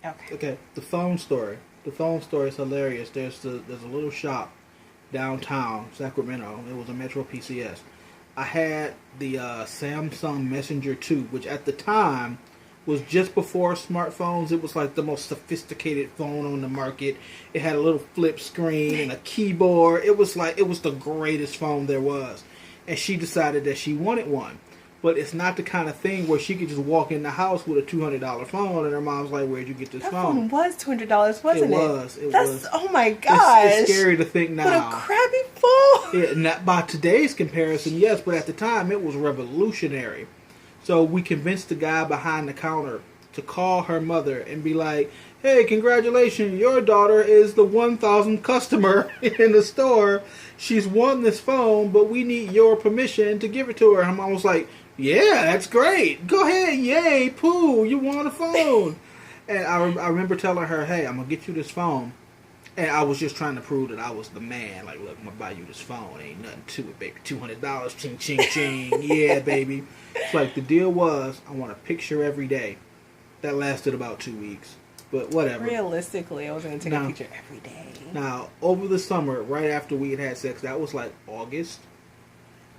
Okay. Okay, the phone story. The phone story is hilarious. There's a little shop downtown Sacramento. It was a Metro PCS. I had the Samsung Messenger 2, which at the time was just before smartphones. It was like the most sophisticated phone on the market. It had a little flip screen and a keyboard. It was the greatest phone there was. And she decided that she wanted one. But it's not the kind of thing where she could just walk in the house with a $200 phone and her mom's like, "Where'd you get this That phone?" phone was $200, wasn't it? It was. It That's, was. oh my gosh. It's scary to think now. What a crappy phone. Yeah, not by today's comparison, yes, but at the time it was revolutionary. So we convinced the guy behind the counter to call her mother and be like, "Hey, congratulations, your daughter is the 1,000th customer in the store. She's won this phone, but we need your permission to give it to her." Her mom was like, "Yeah, that's great. Go ahead, yay, poo, you won a phone." And I remember telling her, "Hey, I'm going to get you this phone." And I was just trying to prove that I was the man. Like, look, I'm going to buy you this phone. Ain't nothing to it, baby. $200, ching, ching, ching. Yeah, baby. It's like, the deal was, I want a picture every day. That lasted about 2 weeks. But whatever. Realistically, I was going to take a picture every day. Now, over the summer, right after we had sex, that was like August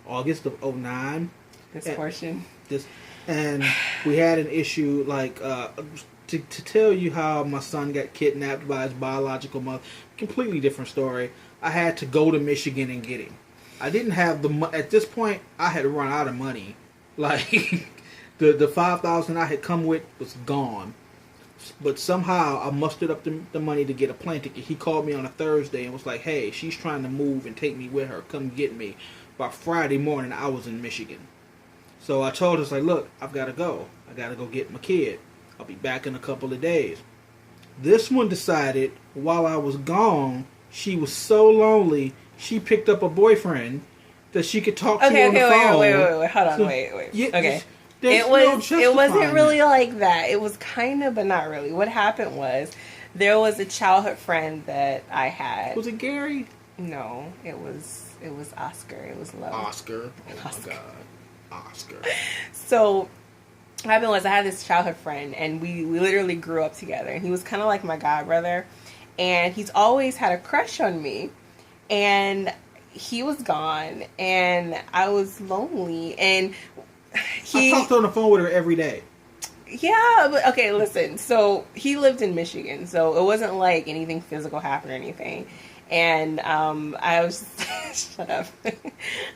of '09. This portion. And we had an issue, like, to tell you how my son got kidnapped by his biological mother, completely different story. I had to go to Michigan and get him. I didn't have at this point, I had run out of money. Like, the $5,000 I had come with was gone. But somehow I mustered up the money to get a plane ticket. He called me on a Thursday and was like, "Hey, she's trying to move and take me with her. Come get me." By Friday morning, I was in Michigan. So I told her, like, "Look, I've got to go. I got to go get my kid. I'll be back in a couple of days." This one decided, while I was gone, she was so lonely, she picked up a boyfriend that she could talk to on the phone. Wait. Hold on, wait. Yeah, okay. It wasn't really like that. It was kind of, but not really. What happened was, there was a childhood friend that I had. Was it Gary? No, it was Oscar. It was Love. Oscar. Oh Oscar. my God. Oscar. So what happened was, I had this childhood friend, and we literally grew up together, and he was kind of like my god brother, and he's always had a crush on me, and he was gone, and I was lonely, and I talked on the phone with her every day. Yeah, but okay, listen. So he lived in Michigan, so it wasn't like anything physical happened or anything. And I was just, shut up.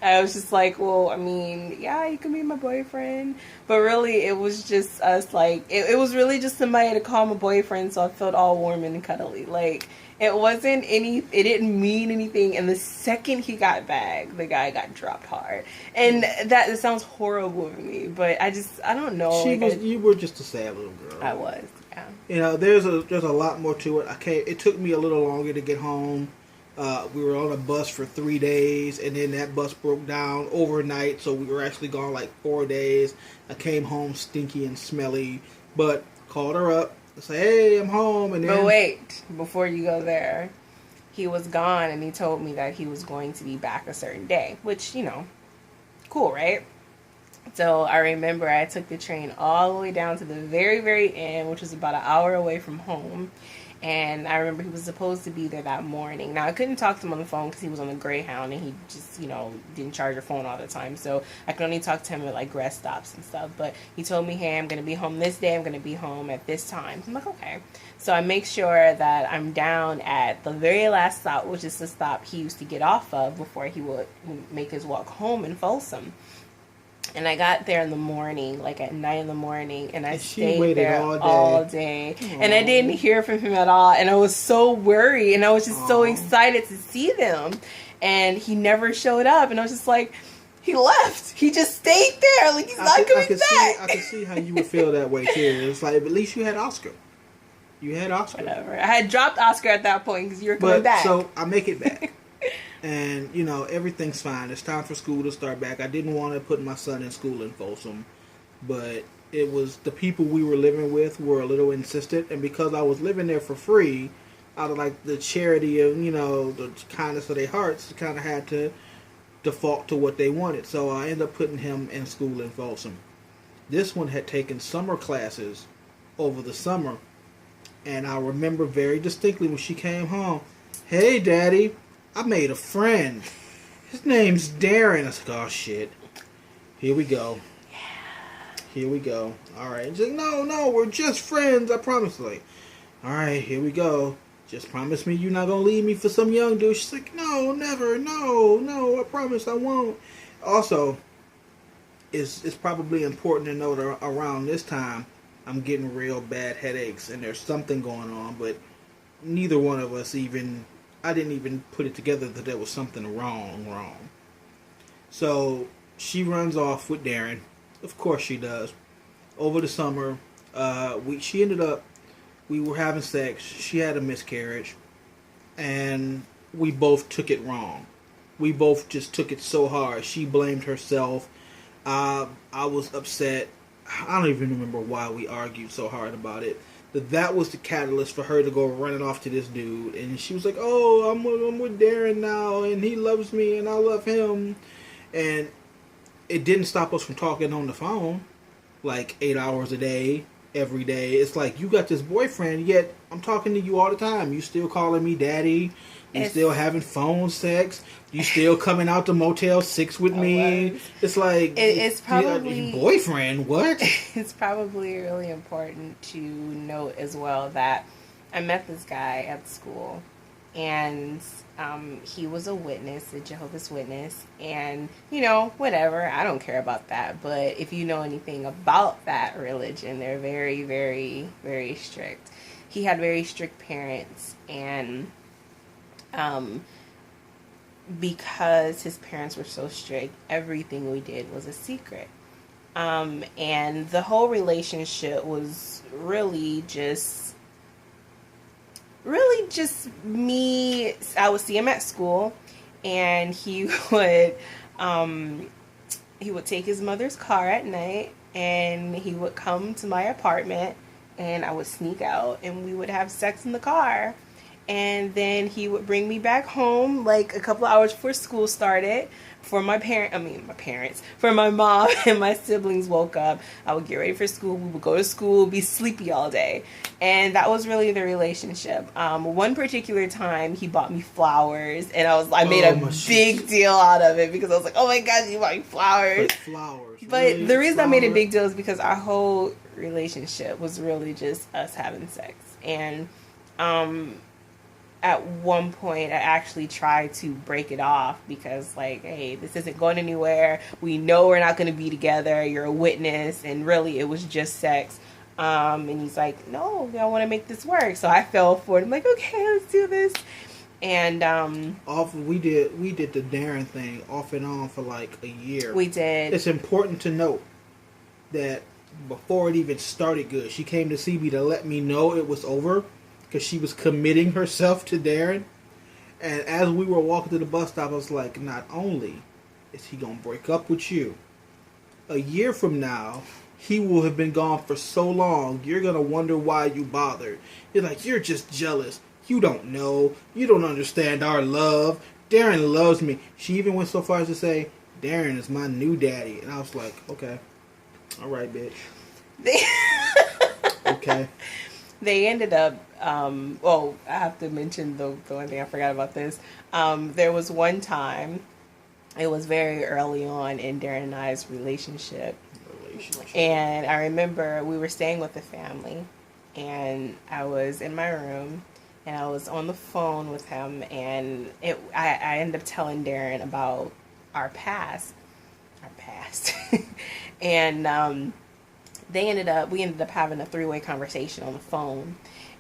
I was just like, well, I mean, yeah, you can be my boyfriend. But really, it was just us, like, it was really just somebody to call my boyfriend, so I felt all warm and cuddly. Like, it didn't mean anything. And the second he got back, the guy got dropped hard. And that sounds horrible of me, but I don't know. You were just a sad little girl. I was, yeah. You know, there's a lot more to it. It took me a little longer to get home. We were on a bus for 3 days, and then that bus broke down overnight, so we were actually gone like 4 days. I came home stinky and smelly, but called her up. Say, "Hey, I'm home." And then, but wait, before you go there, he was gone, and he told me that he was going to be back a certain day, which, you know, cool, right? So I remember I took the train all the way down to the very, very end, which was about an hour away from home. And I remember he was supposed to be there that morning. Now, I couldn't talk to him on the phone because he was on the Greyhound, and he just, didn't charge your phone all the time. So I could only talk to him at, like, rest stops and stuff. But he told me, "Hey, I'm going to be home this day. I'm going to be home at this time." I'm like, okay. So I make sure that I'm down at the very last stop, which is the stop he used to get off of before he would make his walk home in Folsom. And I got there in the morning, like at 9 in the morning, and I stayed there all day. And I didn't hear from him at all. And I was so worried, and I was just so excited to see them. And he never showed up, and I was just like, he left. He just stayed there. Like, he's not coming back. I could see how you would feel that way, too. It's like, at least you had Oscar. Whatever. I had dropped Oscar at that point because you were coming back. So I make it back. And, everything's fine. It's time for school to start back. I didn't want to put my son in school in Folsom, but it was the people we were living with were a little insistent. And because I was living there for free, out of, like, the charity of, the kindness of their hearts, kind of had to default to what they wanted. So I ended up putting him in school in Folsom. This one had taken summer classes over the summer. And I remember very distinctly when she came home, "Hey, Daddy, I made a friend. His name's Darren." I said, "Oh, shit. Here we go. Here we go. All right." She's like, "No, we're just friends. I promise." Like, "All right, here we go. Just promise me you're not going to leave me for some young dude." She's like, "No, never. No, I promise I won't." Also, it's probably important to note around this time, I'm getting real bad headaches and there's something going on, but neither one of us I didn't even put it together that there was something wrong. So she runs off with Darren. Of course she does. Over the summer, we were having sex. She had a miscarriage, and we both took it wrong. We both just took it so hard. She blamed herself. I was upset. I don't even remember why we argued so hard about it. That was the catalyst for her to go running off to this dude. And she was like, "Oh, I'm with Darren now, and he loves me, and I love him." And it didn't stop us from talking on the phone, like 8 hours a day, every day. It's like, you got this boyfriend, yet I'm talking to you all the time. You still calling me daddy. You still having phone sex. You still coming out to Motel 6 with me. It's like, it's probably boyfriend. What? It's probably really important to note as well that I met this guy at school, and he was a witness, a Jehovah's Witness, and whatever. I don't care about that. But if you know anything about that religion, they're very, very, very strict. He had very strict parents, and because his parents were so strict, everything we did was a secret. And the whole relationship was really just me. I would see him at school, and he would take his mother's car at night, and he would come to my apartment, and I would sneak out, and we would have sex in the car. And then he would bring me back home like a couple of hours before school started. For my mom and my siblings woke up. I would get ready for school. We would go to school, be sleepy all day. And that was really the relationship. One particular time, he bought me flowers, and I made a big deal out of it because I was like, "Oh my God, you bought me flowers!" But flowers. But really? The reason I made a big deal is because our whole relationship was really just us having sex. And at one point, I actually tried to break it off because, like, hey, this isn't going anywhere. We know we're not going to be together. You're a witness. And really, it was just sex. And he's like, "No, I want to make this work." So I fell for it. I'm like, "Okay, let's do this." And we did the Darren thing off and on for like a year. We did. It's important to note that before it even started good, she came to see me to let me know it was over, because she was committing herself to Darren. And as we were walking to the bus stop, I was like, not only is he going to break up with you, a year from now, he will have been gone for so long, you're going to wonder why you bothered. You're like, "You're just jealous. You don't know. You don't understand our love. Darren loves me." She even went so far as to say, "Darren is my new daddy." And I was like, okay. All right, bitch. Okay. They ended up, I have to mention the one thing I forgot about this. There was one time, it was very early on in Darren and I's relationship. And I remember we were staying with the family, and I was in my room, and I was on the phone with him, and I ended up telling Darren about our past. And, we ended up having a 3-way conversation on the phone,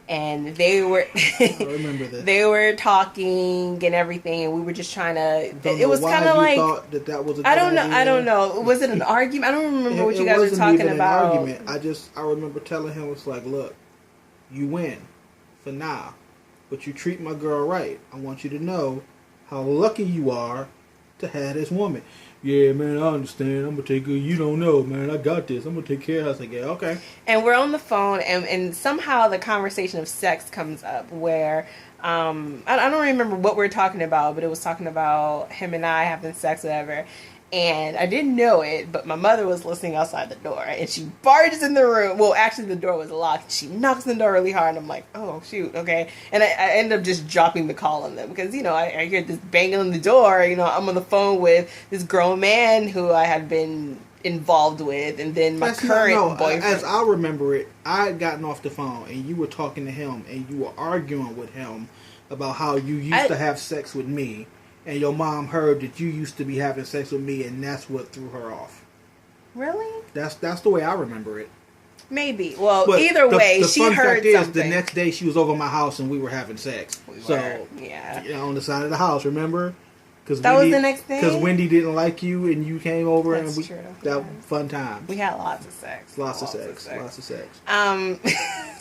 and they were I remember this. They were talking and everything, and we were just trying to. It was kind of like, thought that was a I don't know. Was it an argument? I don't remember what you guys were talking about. An argument. I remember telling him, it's like, "Look, you win for now, but you treat my girl right. I want you to know how lucky you are to have this woman." "Yeah, man, I understand. I'm going to take her. You don't know, man. I got this. I'm going to take care of her." I was like, "Yeah, okay." And we're on the phone, and somehow the conversation of sex comes up where, I don't remember what we're talking about, but it was talking about him and I having sex, whatever. And I didn't know it, but my mother was listening outside the door, and she barges in the room. Well, actually, the door was locked. She knocks on the door really hard, and I'm like, oh, shoot, okay. And I end up just dropping the call on them because, I hear this banging on the door. I'm on the phone with this grown man who I had been involved with, and then my current boyfriend. As I remember it, I had gotten off the phone, and you were talking to him, and you were arguing with him about how you used to have sex with me. And your mom heard that you used to be having sex with me, and that's what threw her off. Really? That's the way I remember it. Maybe. Well, but either way, she heard something. The next day she was over at my house and we were having sex. Yeah. On the side of the house, remember? Was the next day? Because Wendy didn't like you and you came over. That's and true. That fun time. We had lots of sex. Lots of sex.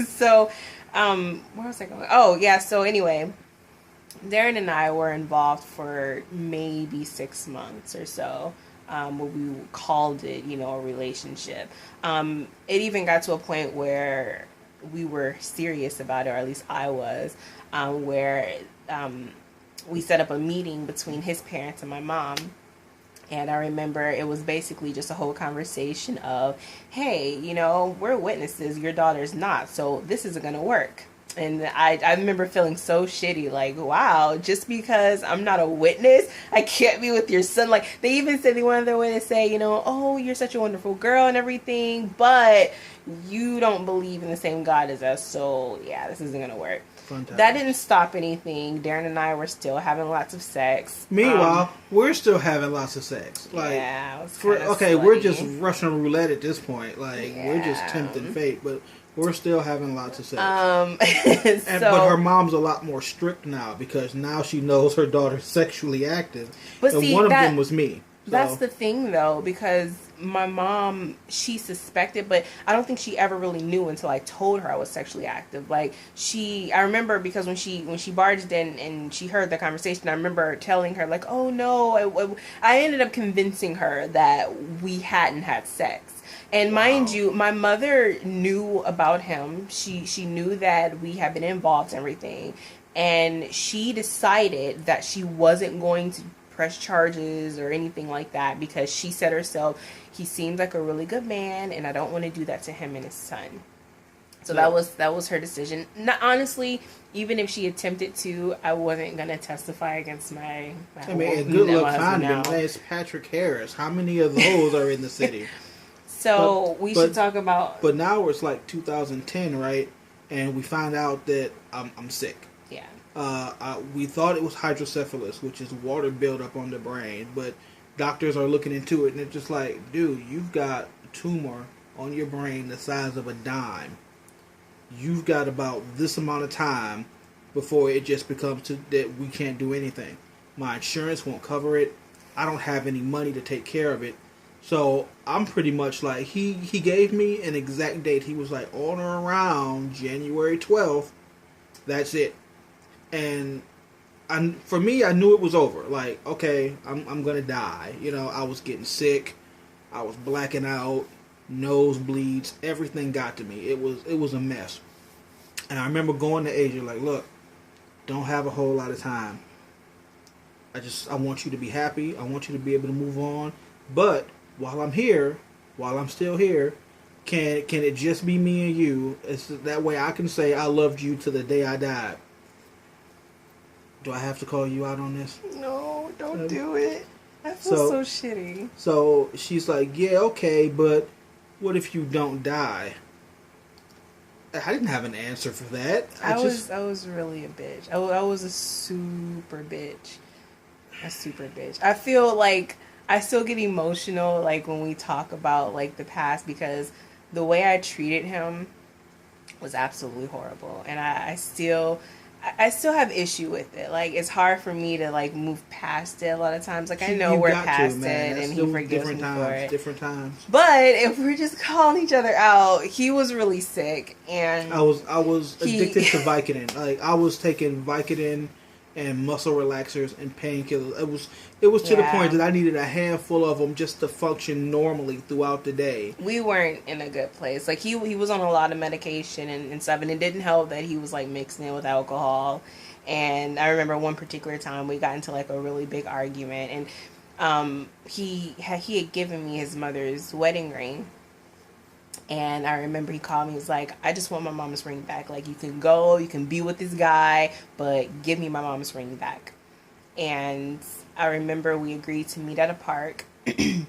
So, where was I going? Oh, yeah. So anyway, Darren and I were involved for maybe 6 months or so. What we called it, a relationship. It even got to a point where we were serious about it, or at least I was, where we set up a meeting between his parents and my mom. And I remember it was basically just a whole conversation of, hey, we're witnesses, your daughter's not, so this isn't going to work. And I remember feeling so shitty, like, wow, just because I'm not a witness, I can't be with your son. Like, they even said they wanted their way to say, oh, you're such a wonderful girl and everything, but you don't believe in the same God as us, so yeah, this isn't going to work. Fantastic. That didn't stop anything. Darren and I were still having lots of sex. Meanwhile, we're still having lots of sex. Like, yeah, we're just Russian roulette at this point. Like, we're just tempting fate, but we're still having lots of sex. But her mom's a lot more strict now because now she knows her daughter's sexually active. But and one of them was me. So. That's the thing, though, because my mom, she suspected, but I don't think she ever really knew until I told her I was sexually active. Like, I remember because when she barged in and she heard the conversation, I remember telling her, like, oh, no. I ended up convincing her that we hadn't had sex. And mind you, my mother knew about him. She knew that we had been involved in everything. And she decided that she wasn't going to press charges or anything like that because she said herself, he seems like a really good man and I don't want to do that to him and his son. So that was her decision. Not, honestly, even if she attempted to, I wasn't going to testify against my good luck finding him. It's Patrick Harris. How many of those are in the city? So we should talk about... But now it's like 2010, right? And we found out that I'm sick. Yeah. We thought it was hydrocephalus, which is water buildup on the brain, but doctors are looking into it, and it's just like, dude, you've got a tumor on your brain the size of a dime. You've got about this amount of time before it just becomes that we can't do anything. My insurance won't cover it. I don't have any money to take care of it. So I'm pretty much like, he gave me an exact date. He was like, on or around January 12th, that's it. And for me, I knew it was over. Like, okay, I'm gonna die. I was getting sick. I was blacking out, nosebleeds. Everything got to me. It was a mess. And I remember going to Asia like, look, don't have a whole lot of time. I want you to be happy. I want you to be able to move on. But while I'm still here, can it just be me and you? It's that way I can say I loved you to the day I died. Do I have to call you out on this? No, don't do it. I feel so shitty. So she's like, yeah, okay, but what if you don't die? I didn't have an answer for that. I was really a bitch. I was a super bitch. I feel like I still get emotional like when we talk about like the past because the way I treated him was absolutely horrible, and I still have issue with it. Like, it's hard for me to like move past it a lot of times. Like, I know we're past it, and he forgives me for it. Different times. But if we're just calling each other out, he was really sick, and I was addicted to Vicodin. Like, I was taking Vicodin and muscle relaxers and painkillers. It was to the point that I needed a handful of them just to function normally throughout the day. We weren't in a good place. Like, he was on a lot of medication and stuff, and it didn't help that he was like mixing it with alcohol. And I remember one particular time we got into like a really big argument, and he had given me his mother's wedding ring. And I remember he called me. He was like, I just want my mom's ring back. Like, you can go, you can be with this guy, but give me my mom's ring back. And I remember we agreed to meet at a park. And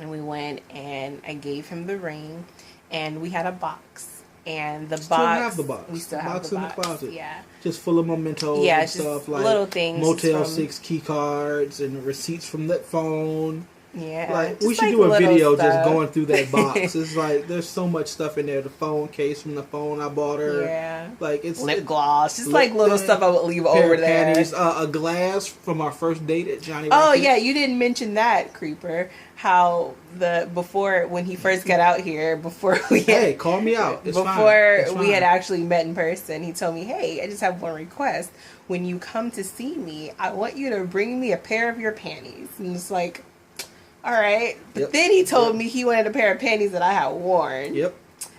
we went and I gave him the ring. And we had a box. And the still box. have the box. We still the have box the in box. the closet. Yeah. Just full of mementos Yeah, and just stuff like little things Motel from- 6 key cards and receipts from that phone. Yeah. Like, we just should like do a little video stuff. just going through that box. It's like there's so much stuff in there. The phone case from the phone I bought her. Yeah. Like it's Lip gloss. Just lip like little thing, stuff I would leave pair over of there. panties, a glass from our first date at Johnny Oh Rockets. yeah, you didn't mention that, Creeper. How before when he first got out here, before we Hey, call me out. It's fine. before It's we had fine. actually met in person, he told me, "Hey, I just have one request. When you come to see me, I want you to bring me a pair of your panties." And it's like, all right. But Yep. then he told Yep. me he wanted a pair of panties that I had worn. Yep.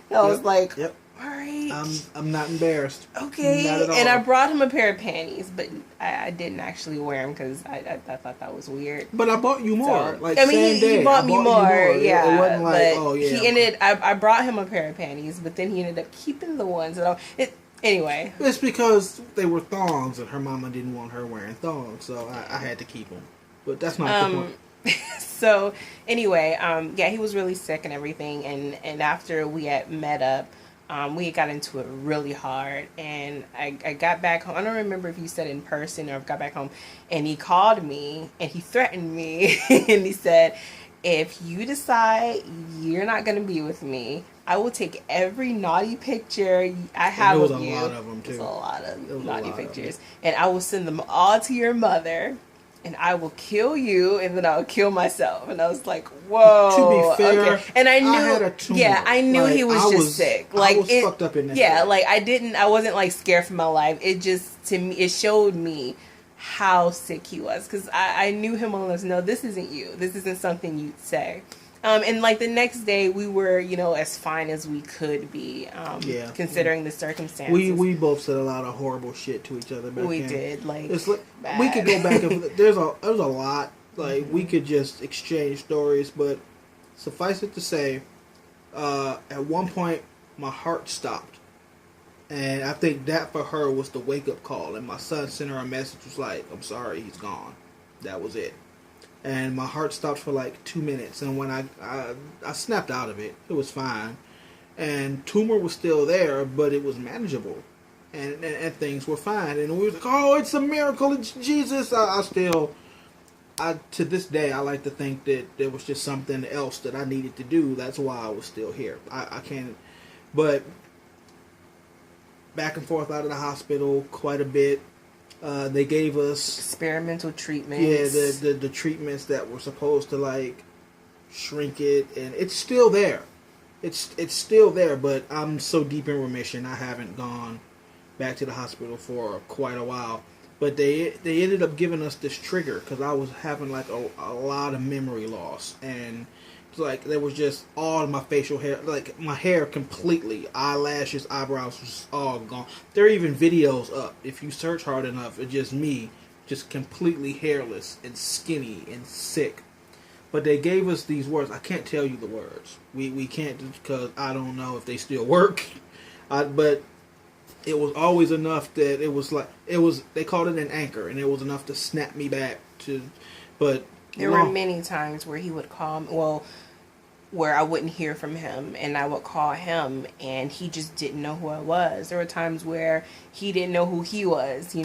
And I was Yep. like, Yep. all right. I'm not embarrassed. Okay, Not at all. and I brought him a pair of panties, but I didn't actually wear them because I thought that was weird. But I bought you more. So, Like I mean, same day, he bought I me you more, yeah. It wasn't like, but oh yeah. he ended. I brought him a pair of panties, but then he ended up keeping the ones that anyway. It's because they were thongs, and her mama didn't want her wearing thongs, so I had to keep them. But that's not the point. So anyway, yeah, he was really sick and everything, and after we had met up, we got into it really hard, and I got back home. I don't remember if you said in person or if I got back home, and he called me and he threatened me and he said, if you decide you're not going to be with me, I will take every naughty picture I have was of a you. lot of them, too. There's a lot of There was a naughty lot of pictures, and I will send them all to your mother. And I will kill you, and then I'll kill myself. And I was like, "Whoa!" To be fair, okay. And I knew, had a tumor. yeah, I knew Like, he was I just was- sick. I Like was fucked up in that yeah, shit. like I wasn't like scared for my life. It just to me, it showed me how sick he was because I knew him well enough to know this isn't you. This isn't something you'd say. And like the next day, we were, as fine as we could be, Yeah. considering the circumstances. We both said a lot of horrible shit to each other back We then. did, like, It's like bad. we could go back and there's a lot. Like we could just exchange stories, but suffice it to say, at one point my heart stopped, and I think that for her was the wake up call. And my son sent her a message, was like, "I'm sorry, he's gone." That was it. And my heart stopped for like 2 minutes, and when I snapped out of it, it was fine. And tumor was still there, but it was manageable, and things were fine. And we was like, "Oh, it's a miracle! It's Jesus!" I to this day, I like to think that there was just something else that I needed to do. That's why I was still here. I can't, but back and forth out of the hospital quite a bit. They gave us experimental treatments. yeah the treatments that were supposed to like shrink it, and it's still there. It's still there, but I'm so deep in remission, I haven't gone back to the hospital for quite a while. But they ended up giving us this trigger because I was having like a lot of memory loss, and it's like there was just all of my facial hair, like my hair completely, eyelashes, eyebrows, was all gone. There are even videos up if you search hard enough. It's just me, just completely hairless and skinny and sick. But they gave us these words. I can't tell you the words. We can't because I don't know if they still work. But it was always enough that it was like they called it an anchor, and it was enough to snap me back to. But there were many times where he would call me, where I wouldn't hear from him, and I would call him and he just didn't know who I was. There were times where he didn't know who he was. He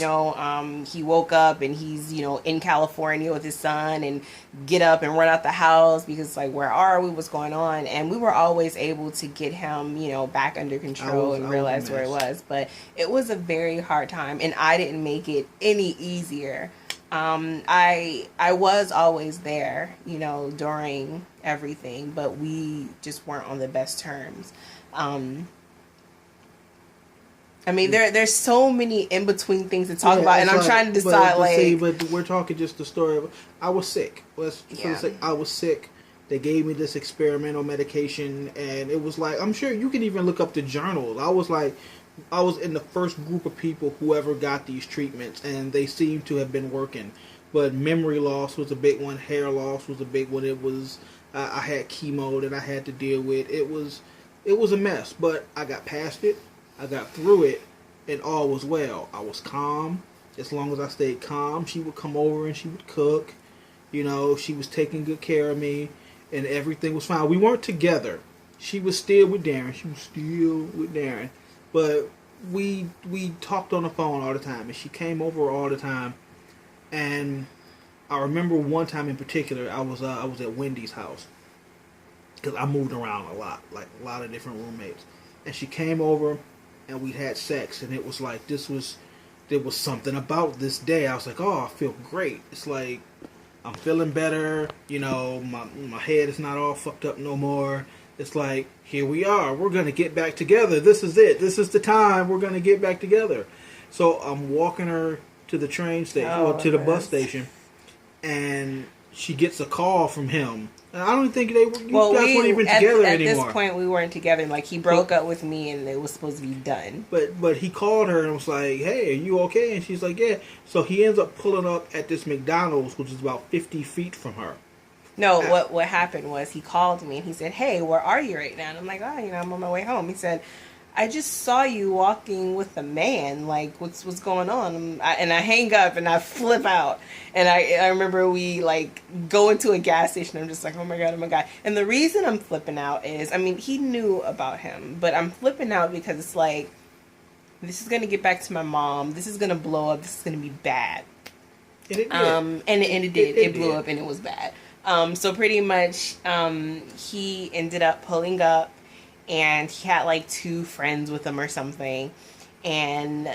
woke up and he's in California with his son, and get up and run out the house because like, where are we, what's going on? And we were always able to get him back under control and realize where it was. But it was a very hard time, and I didn't make it any easier. I was always there, during everything, but we just weren't on the best terms. I mean, there's so many in between things to talk about, and I'm trying to decide but we're talking just the story of I was sick. I was sick. They gave me this experimental medication, and it was like, I'm sure you can even look up the journals. I was in the first group of people who ever got these treatments, and they seem to have been working. But memory loss was a big one. Hair loss was a big one. It was I had chemo that I had to deal with. It was a mess, but I got past it. I got through it, and all was well. I was calm. As long as I stayed calm, she would come over and she would cook. You know, she was taking good care of me, and everything was fine. We weren't together. She was still with Darren. But we talked on the phone all the time, and she came over all the time. And I remember one time in particular, I was at Wendy's house because I moved around a lot, like a lot of different roommates. And she came over, and we had sex, and it was like there was something about this day. I was like, oh, I feel great. It's like I'm feeling better. You know, my head is not all fucked up no more. It's like, here we are. We're going to get back together. This is it. This is the time we're going to get back together. So I'm walking her to the train station, or to the bus station, and she gets a call from him. And I don't think you guys weren't even together anymore. At this point, we weren't together. Like, he broke up with me, and it was supposed to be done. But he called her and was like, hey, are you okay? And she's like, yeah. So he ends up pulling up at this McDonald's, which is about 50 feet from her. No, what happened was he called me and he said, hey, where are you right now? And I'm like, I'm on my way home. He said, I just saw you walking with a man. Like, what's going on? And I hang up and I flip out. And I remember we, like, go into a gas station. I'm just like, oh my God. And the reason I'm flipping out is, I mean, he knew about him. But I'm flipping out because it's like, this is going to get back to my mom. This is going to blow up. This is going to be bad. And it did. And it did. It blew up and it was bad. So pretty much, he ended up pulling up, and he had like 2 friends with him or something, and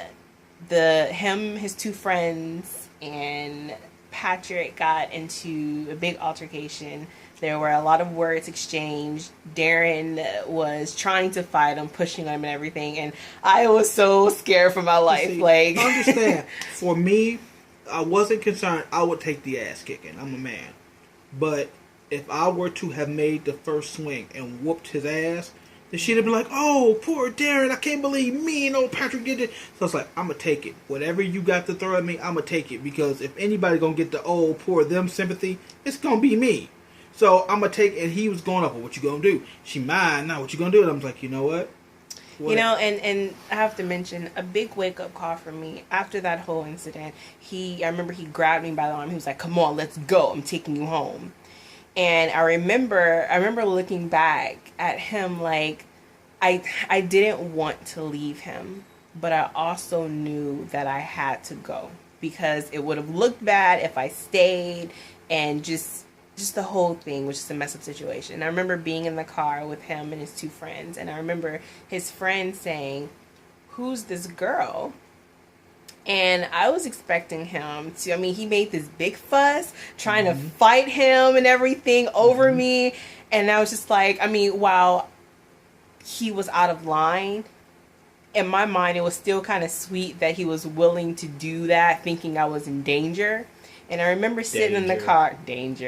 his 2 friends and Patrick got into a big altercation. There were a lot of words exchanged. Darren was trying to fight him, pushing him and everything, and I was so scared for my life. See, understand, for me, I wasn't concerned. I would take the ass kicking. I'm a man. But if I were to have made the first swing and whooped his ass, then she'd have been like, oh, poor Darren, I can't believe me and old Patrick did it. So it's like, I'm going to take it. Whatever you got to throw at me, I'm going to take it. Because if anybody going to get the old poor them sympathy, it's going to be me. So I'm going to take it. And he was going up, well, what you going to do? She mine, now what you going to do? And I'm like, you know what? You know, and I have to mention, a big wake-up call for me after that whole incident. I remember he grabbed me by the arm. He was like, come on, let's go. I'm taking you home. And I remember looking back at him like, I didn't want to leave him, but I also knew that I had to go because it would have looked bad if I stayed, and just the whole thing was just a mess up situation. And I remember being in the car with him and his 2 friends, and I remember his friend saying, who's this girl? And I was expecting him to, he made this big fuss, trying to fight him and everything over me. And I was just like, while he was out of line, in my mind, it was still kind of sweet that he was willing to do that, thinking I was in danger. And I remember sitting in the car, and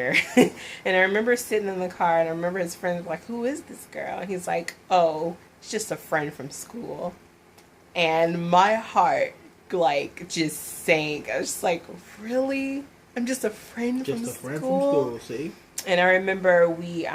I remember sitting in the car, and I remember his friend was like, who is this girl? And he's like, oh, it's just a friend from school. And my heart, like, just sank. I was just like, really? I'm just a friend from school? Just a friend from school, see? And I remember we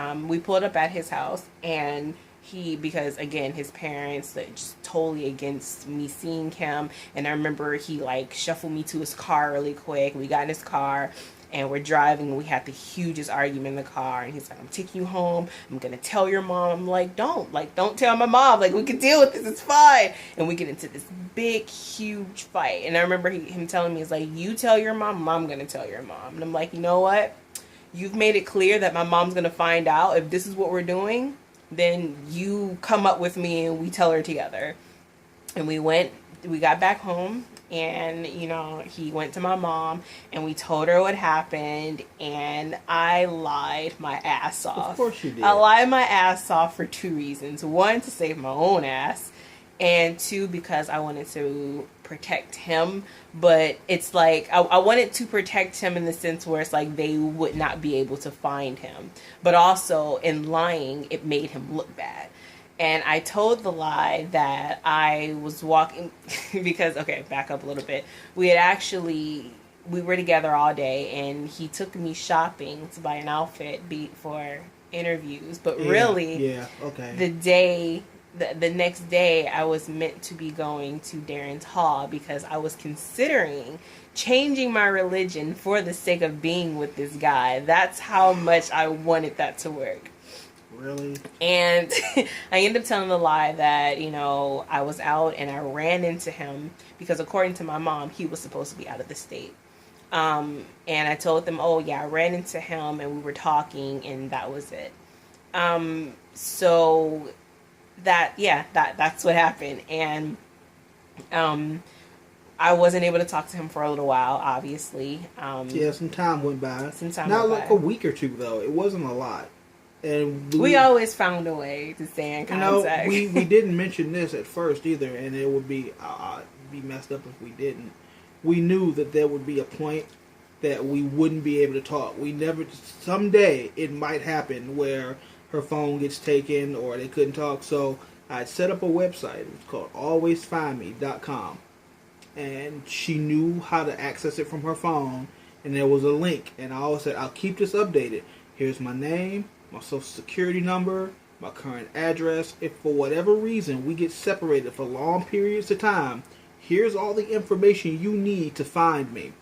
pulled up at his house, and because again, his parents are just totally against me seeing him. And I remember he like shuffled me to his car really quick. We got in his car and we're driving, and we had the hugest argument in the car. And he's like, I'm taking you home. I'm going to tell your mom. I'm like, don't tell my mom. Like, we can deal with this. It's fine. And we get into this big, huge fight. And I remember him telling me, he's like, you tell your mom, I'm going to tell your mom. And I'm like, you know what? You've made it clear that my mom's going to find out if this is what we're doing. Then you come up with me and we tell her together. And we got back home, and, he went to my mom and we told her what happened, and I lied my ass off. Of course you did. I lied my ass off for 2 reasons. 1, to save my own ass, and 2, because I wanted to protect him. But it's like, I wanted to protect him in the sense where it's like they would not be able to find him. But also, in lying, it made him look bad. And I told the lie that I was walking, because, okay, back up a little bit. We had actually we were together all day, and he took me shopping to buy an outfit for interviews. But really, the next day, I was meant to be going to Darren's Hall because I was considering changing my religion for the sake of being with this guy. That's how much I wanted that to work. Really? And I ended up telling the lie that, I was out and I ran into him because according to my mom, he was supposed to be out of the state. And I told them, oh yeah, I ran into him and we were talking and that was it. So that's what happened. And, I wasn't able to talk to him for a little while, obviously. Some time went by. Not like a week or two though. It wasn't a lot. And we always found a way to stay in contact. We didn't mention this at first either, and it would be messed up if we didn't. We knew that there would be a point that we wouldn't be able to talk. Someday it might happen where her phone gets taken or they couldn't talk. So I set up a website. It was called alwaysfindme.com. And she knew how to access it from her phone, and there was a link. And I always said, I'll keep this updated. Here's my name, my social security number, my current address. If for whatever reason we get separated for long periods of time, here's all the information you need to find me.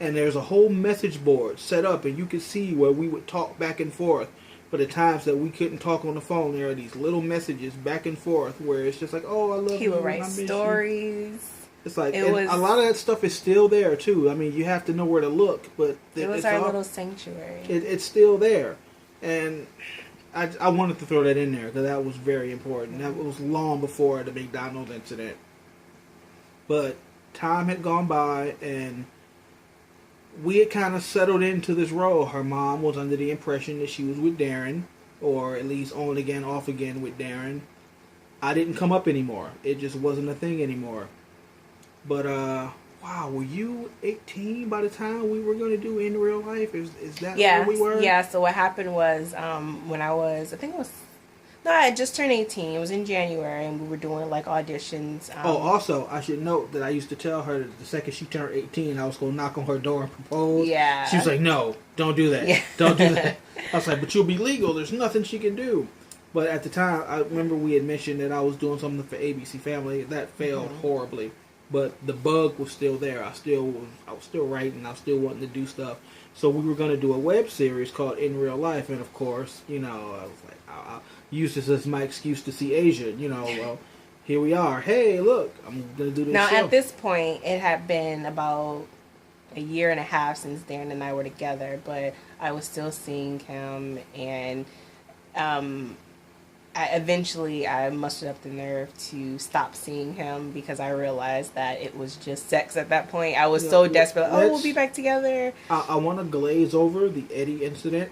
And there's a whole message board set up, and you can see where we would talk back and forth. For the times that we couldn't talk on the phone, there are these little messages back and forth where it's just like, oh, I love you. He would write stories. It's like, a lot of that stuff is still there too. I mean, you have to know where to look, but it was our little sanctuary. It's still there. And I wanted to throw that in there because that was very important. That was long before the McDonald's incident. But time had gone by, and we had kind of settled into this role. Her mom was under the impression that she was with Darren, or at least on again, off again with Darren. I didn't come up anymore. It just wasn't a thing anymore. But, wow, were you 18 by the time we were going to do In Real Life? Is that where we were? Yeah, so what happened was when I had just turned 18. It was in January, and we were doing, auditions. Also, I should note that I used to tell her that the second she turned 18, I was going to knock on her door and propose. Yeah. She was like, no, don't do that. Yeah. Don't do that. I was like, but you'll be legal. There's nothing she can do. But at the time, I remember we had mentioned that I was doing something for ABC Family. That failed horribly. But the bug was still there. I was still writing. I was still wanting to do stuff. So we were going to do a web series called In Real Life. And, of course, I was like, I'll use this as my excuse to see Asia. Well, here we are. Hey, look, I'm going to do this Now, show. at this point, it had been about a year and a half since Darren and I were together. But I was still seeing him. And eventually I mustered up the nerve to stop seeing him because I realized that it was just sex at that point. I was so desperate. We'll be back together. I want to glaze over the Eddie incident.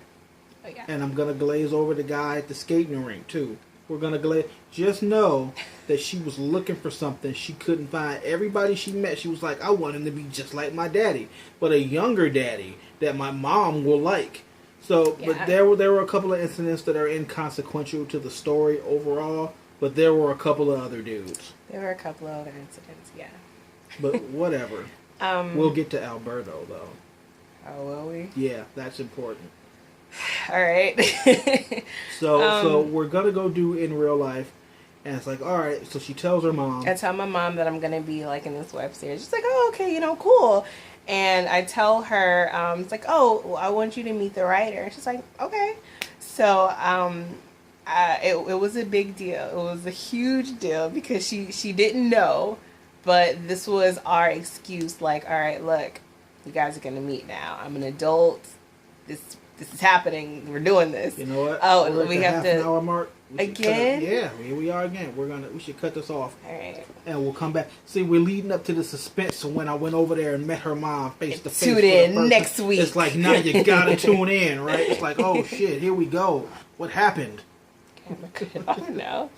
Oh, yeah. And I'm going to glaze over the guy at the skating rink, too. We're going to glaze. Just know that she was looking for something she couldn't find. Everybody she met, she was like, I want him to be just like my daddy. But a younger daddy that my mom will like. So, yeah. But there were a couple of incidents that are inconsequential to the story overall, but there were a couple of other dudes. There were a couple of other incidents, yeah. But whatever. We'll get to Alberto, though. Oh, will we? Yeah, that's important. All right. So we're going to go do In Real Life, and it's like, all right, so she tells her mom. I tell my mom that I'm going to be, in this web series. She's like, oh, okay, cool. And I tell her, it's like, oh, well, I want you to meet the writer. And she's like, okay. So it was a big deal. It was a huge deal because she didn't know, but this was our excuse. All right, look, you guys are going to meet now. I'm an adult. This is happening. We're doing this. You know what? Oh, we have to. Hour mark. Again? Yeah, here we are again. We should cut this off. All right. And we'll come back. See, we're leading up to the suspense. So when I went over there and met her mom face to face, tune in next week. It's like, now you gotta tune in, right? It's like, oh shit, here we go. What happened? I don't know.